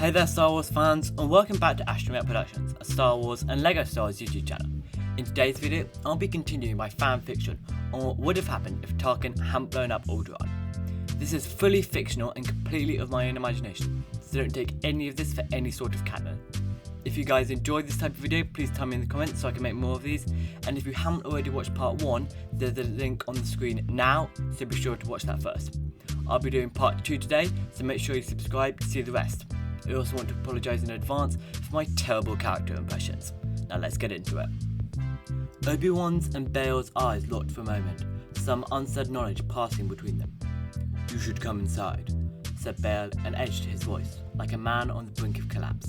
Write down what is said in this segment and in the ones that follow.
Hey there Star Wars fans, and welcome back to Astromet Productions, a Star Wars and LEGO Star Wars YouTube channel. In today's video, I'll be continuing my fan fiction on what would have happened if Tarkin hadn't blown up Alderaan. This is fully fictional and completely of my own imagination, so don't take any of this for any sort of canon. If you guys enjoyed this type of video, please tell me in the comments so I can make more of these, and if you haven't already watched part 1, there's a link on the screen now, so be sure to watch that first. I'll be doing part 2 today, so make sure you subscribe to see the rest. I also want to apologise in advance for my terrible character impressions. Now let's get into it. Obi-Wan's and Bail's eyes locked for a moment, some unsaid knowledge passing between them. "You should come inside," said Bail, and edged his voice, like a man on the brink of collapse.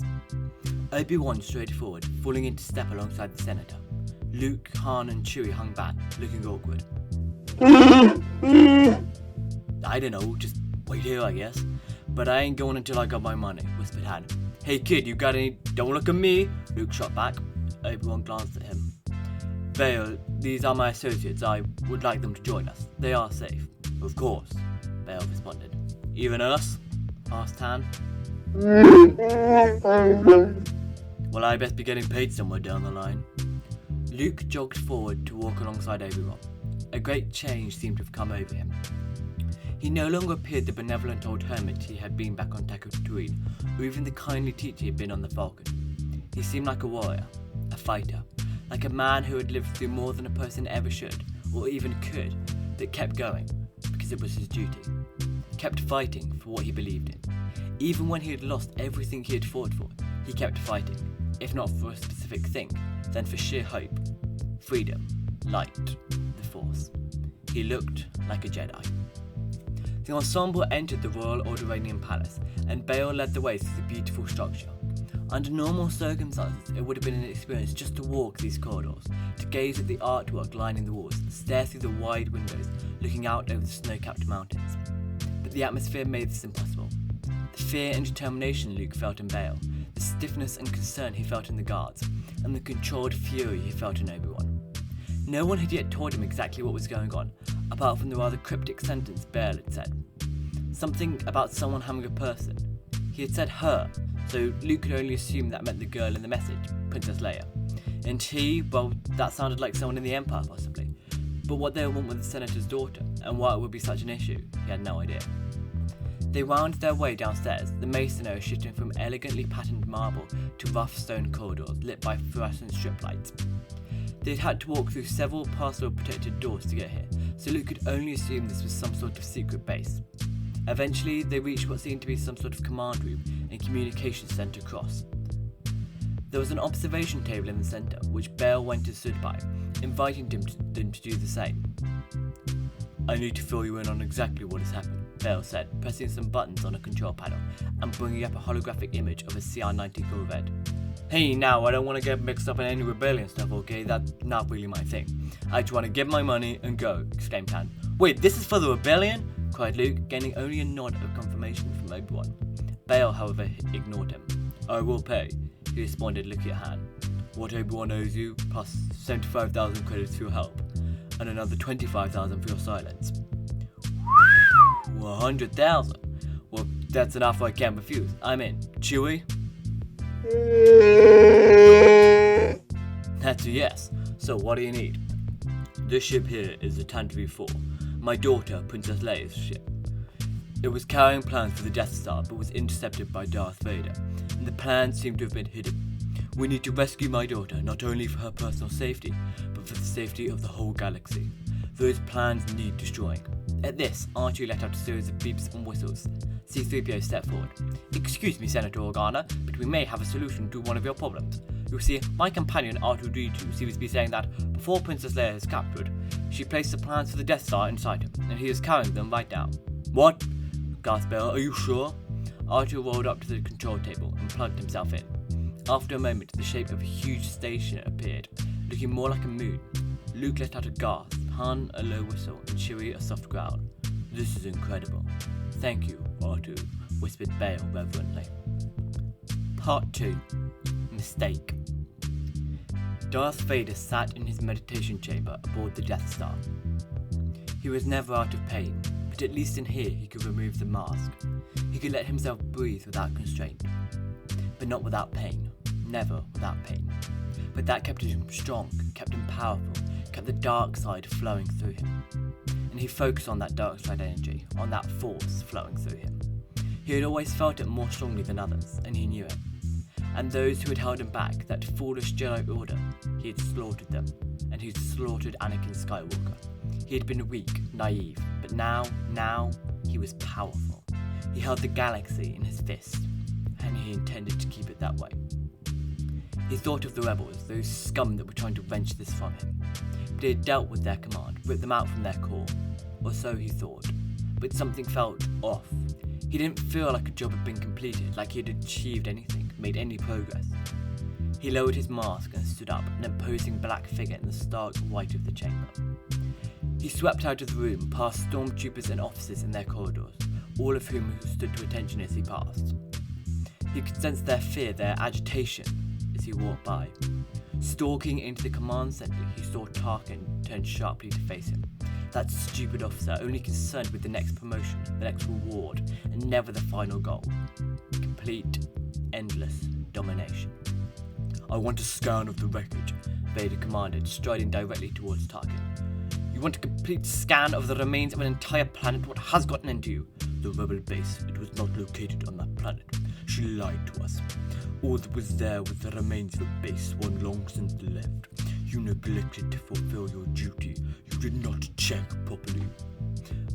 Obi-Wan strode forward, falling into step alongside the Senator. Luke, Han and Chewie hung back, looking awkward. "I don't know, just wait here I guess. But I ain't going until I got my money," whispered Han. "Hey kid, you got any? Don't look at me," Luke shot back. Obi-Wan glanced at him. "Bail, these are my associates. I would like them to join us. They are safe." "Of course," Bail responded. "Even us?" asked Han. "Well, I best be getting paid somewhere down the line." Luke jogged forward to walk alongside Obi-Wan. A great change seemed to have come over him. He no longer appeared the benevolent old hermit he had been back on Tatooine, or even the kindly teacher he had been on the Falcon. He seemed like a warrior, a fighter, like a man who had lived through more than a person ever should, or even could, but kept going, because it was his duty. Kept fighting for what he believed in. Even when he had lost everything he had fought for, he kept fighting, if not for a specific thing, then for sheer hope, freedom, light, the Force. He looked like a Jedi. The ensemble entered the Royal Alderaan Palace, and Bail led the way through the beautiful structure. Under normal circumstances, it would have been an experience just to walk these corridors, to gaze at the artwork lining the walls, stare through the wide windows, looking out over the snow-capped mountains. But the atmosphere made this impossible. The fear and determination Luke felt in Bail, the stiffness and concern he felt in the guards, and the controlled fury he felt in Obi-Wan. No one had yet told him exactly what was going on, apart from the rather cryptic sentence Bail had said. Something about someone having a person. He had said her, so Luke could only assume that meant the girl in the message, Princess Leia. And he, well, that sounded like someone in the Empire possibly. But what they would want with the Senator's daughter, and why it would be such an issue, he had no idea. They wound their way downstairs, the masonry shifting from elegantly patterned marble to rough stone corridors lit by fluorescent strip lights. They'd had to walk through several password-protected doors to get here, so Luke could only assume this was some sort of secret base. Eventually, they reached what seemed to be some sort of command room and communications centre across. There was an observation table in the centre, which Bail went and stood by, inviting them to do the same. "I need to fill you in on exactly what has happened," Bail said, pressing some buttons on a control panel and bringing up a holographic image of a CR-90 Corvette. "Hey, now, I don't want to get mixed up in any rebellion stuff, okay? That's not really my thing. I just want to get my money and go," exclaimed Han. "Wait, this is for the rebellion?" cried Luke, gaining only a nod of confirmation from Obi-Wan. Bail, however, ignored him. "I will pay," he responded, looking at Han. "What Obi-Wan owes you, plus 75,000 credits for your help, and another 25,000 for your silence." 100,000? Well, that's an offer I can't refuse. I'm in. Chewie? That's a yes. So what do you need? "This ship here is the Tantive 4, my daughter, Princess Leia's ship. It was carrying plans for the Death Star, but was intercepted by Darth Vader, and the plans seem to have been hidden. We need to rescue my daughter, not only for her personal safety, but for the safety of the whole galaxy. Those plans need destroying." At this, R2 let out a series of beeps and whistles. C-3PO stepped forward. "Excuse me, Senator Organa, but we may have a solution to one of your problems. You see, my companion R2-D2 seems to be saying that before Princess Leia is captured, she placed the plans for the Death Star inside him, and he is carrying them right now." "What?" gasped Bail. "Are you sure?" R2 rolled up to the control table and plugged himself in. After a moment, the shape of a huge station appeared, looking more like a moon. Luke let out a gasp, Han a low whistle, and Chewie a soft growl. "This is incredible. Thank you, R2, whispered Bail reverently. Part 2. Mistake. Darth Vader sat in his meditation chamber aboard the Death Star. He was never out of pain, but at least in here he could remove the mask. He could let himself breathe without constraint, but not without pain. Never without pain. But that kept him strong, kept him powerful, kept the dark side flowing through him. And he focused on that dark side energy, on that force flowing through him. He had always felt it more strongly than others, and he knew it. And those who had held him back, that foolish Jedi Order, he had slaughtered them, and he'd slaughtered Anakin Skywalker. He had been weak, naive, but now, he was powerful. He held the galaxy in his fist, and he intended to keep it that way. He thought of the rebels, those scum that were trying to wrench this from him. But he had dealt with their command, ripped them out from their core, or so he thought. But something felt off. He didn't feel like a job had been completed, like he had achieved anything, made any progress. He lowered his mask and stood up, an imposing black figure in the stark white of the chamber. He swept out of the room, past stormtroopers and officers in their corridors, all of whom stood to attention as he passed. He could sense their fear, their agitation, as he walked by. Stalking into the command center, he saw Tarkin turn sharply to face him. That stupid officer, only concerned with the next promotion, the next reward, and never the final goal. Complete, endless domination. "I want a scan of the wreckage," Vader commanded, striding directly towards Tarkin. "You want a complete scan of the remains of an entire planet? What has gotten into you?" "The rebel base. It was not located on that planet. She lied to us. All that was there was the remains of a base, one long since left. You neglected to fulfill your duty. You did not check properly.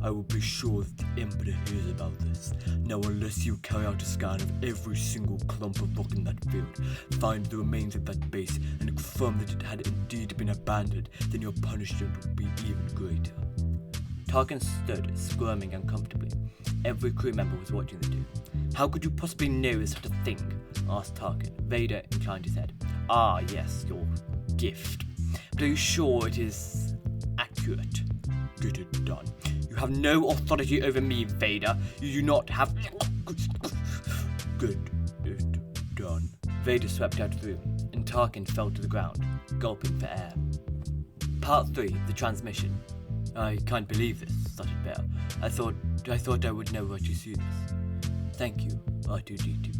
I will be sure that the Emperor hears about this. Now, unless you carry out a scan of every single clump of rock in that field, find the remains of that base, and confirm that it had indeed been abandoned, then your punishment will be even greater." Tarkin stood, squirming uncomfortably. Every crew member was watching the two. "How could you possibly know such a thing?" asked Tarkin. Vader inclined his head. "Ah, yes, your gift. But are you sure it is accurate?" "Get it done." "You have no authority over me, Vader. You do not have..." "Get it done." Vader swept out of the room, and Tarkin fell to the ground, gulping for air. Part 3, the transmission. "I can't believe this," stuttered Bail. I thought I would know what you see this." "Thank you, R2-D2.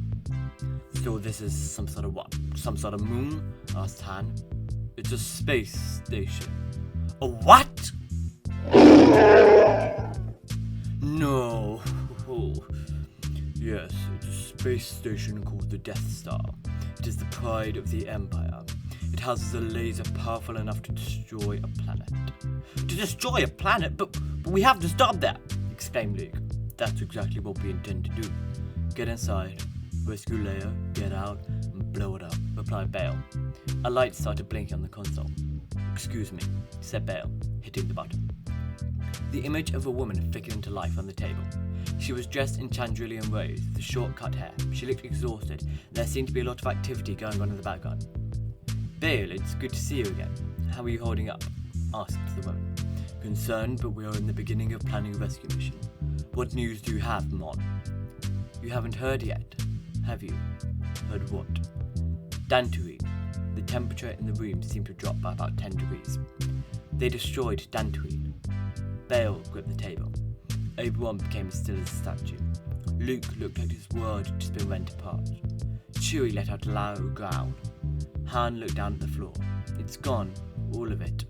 "So this is some sort of what? Some sort of moon?" asked Han. "It's a space station." "A what?" "No." "Yes, it's a space station called the Death Star. It is the pride of the Empire. It houses a laser powerful enough to destroy a planet." "To destroy a planet? But we have to stop that!" exclaimed Luke. "That's exactly what we intend to do. Get inside, rescue Leia, get out, and blow it up," replied Bail. A light started blinking on the console. "Excuse me," said Bail, hitting the button. The image of a woman flickered into life on the table. She was dressed in Chandrilian rose, with short cut hair. She looked exhausted, and there seemed to be a lot of activity going on in the background. "Bail, it's good to see you again. How are you holding up?" asked the woman. "Concerned, but we are in the beginning of planning a rescue mission. What news do you have, Mon?" "You haven't heard yet, have you?" "Heard what?" "Dantooine. The temperature in the room seemed to drop by about 10 degrees. They destroyed Dantooine." Bail gripped the table. Obi-Wan became as still as a statue. Luke looked like his world had just been rent apart. Chewie let out a loud growl. Han looked down at the floor. "It's gone, all of it."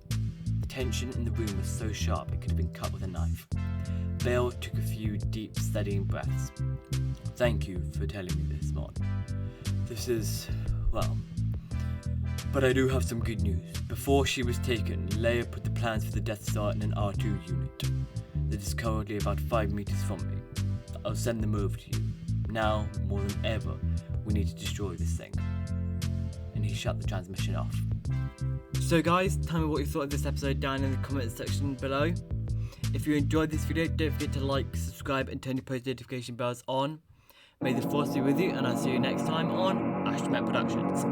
The tension in the room was so sharp it could have been cut with a knife. Bail took a few deep, steadying breaths. "Thank you for telling me this, Mon. This is, well... But I do have some good news. Before she was taken, Leia put the plans for the Death Star in an R2 unit that is currently about 5 meters from me. I'll send them over to you. Now, more than ever, we need to destroy this thing." And he shut the transmission off. So guys, tell me what you thought of this episode down in the comments section below. If you enjoyed this video, don't forget to like, subscribe, and turn your post notification bells on. May the Force be with you, and I'll see you next time on Astromet Productions.